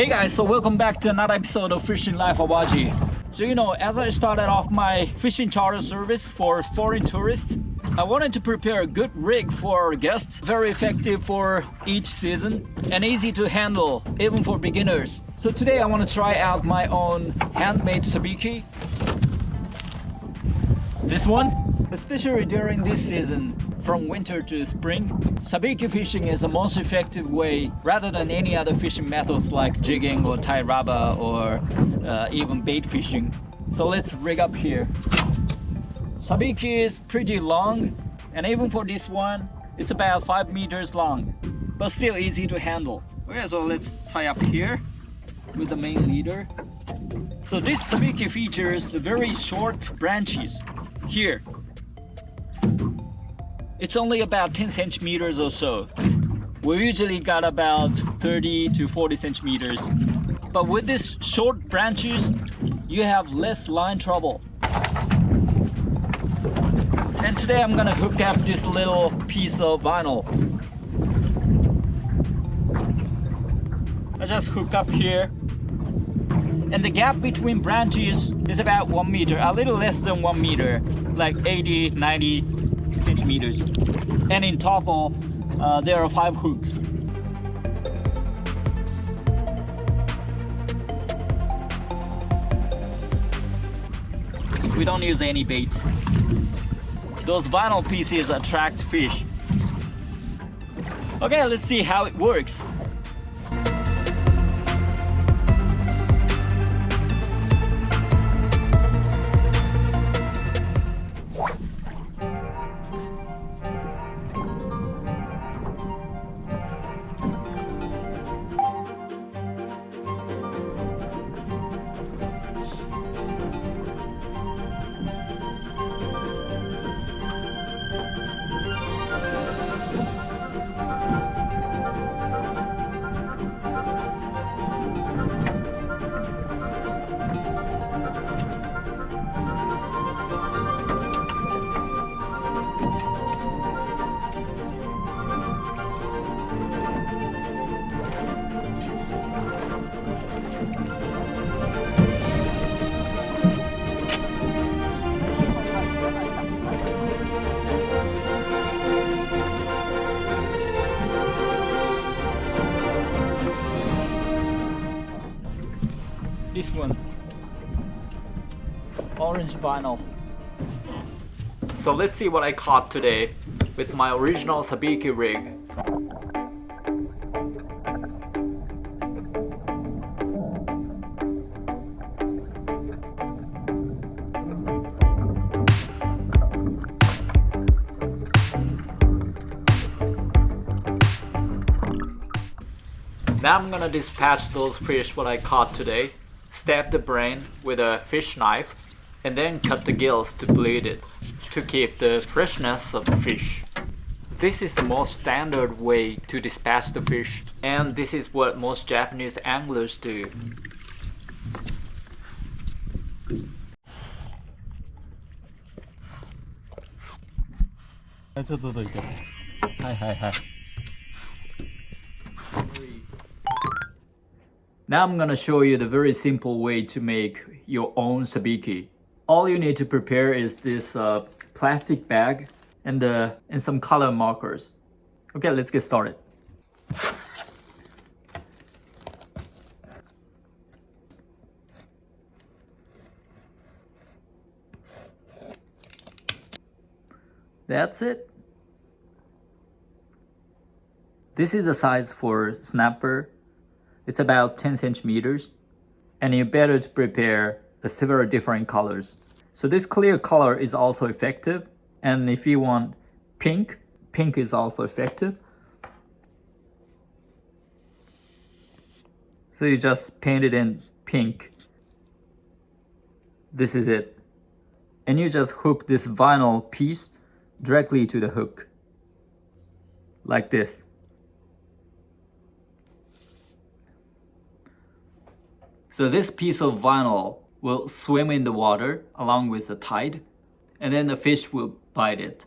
Hey guys, so welcome back to another episode of Fishing Life Awaji. So as I started off my fishing charter service for foreign tourists, I wanted to prepare a good rig for our guests, very effective for each season and easy to handle even for beginners. So today I want to try out my own handmade sabiki. This one, especially during this season, from winter to spring, sabiki fishing is the most effective way rather than any other fishing methods like jigging or tie rubber or even bait fishing. So let's rig up here. Sabiki is pretty long, and even for this one, it's about 5 meters long, but still easy to handle. Okay, so let's tie up here with the main leader. So this sabiki features the very short branches here. It's only about 10 centimeters or so. We usually got about 30 to 40 centimeters. But with these short branches, you have less line trouble. And today I'm gonna hook up this little piece of vinyl. I just hook up here. And the gap between branches is about 1 meter, a little less than 1 meter, like 80, 90 centimeters. And in total, there are 5 hooks. We don't use any bait. Those vinyl pieces attract fish. Okay, let's see how it works. This one, orange vinyl. So let's see what I caught today with my original sabiki rig. Now I'm gonna dispatch those fish what I caught today. Stab the brain with a fish knife and then cut the gills to bleed it to keep the freshness of the fish. This is the most standard way to dispatch the fish, and this is what most Japanese anglers do. Now I'm gonna show you the very simple way to make your own sabiki. All you need to prepare is this plastic bag and some color markers. Okay, let's get started. That's it. This is the size for snapper. It's about 10 centimeters, and you better to prepare several different colors. So this clear color is also effective, and if you want pink, pink is also effective. So you just paint it in pink. This is it. And you just hook this vinyl piece directly to the hook, like this. So this piece of vinyl will swim in the water along with the tide, and then the fish will bite it.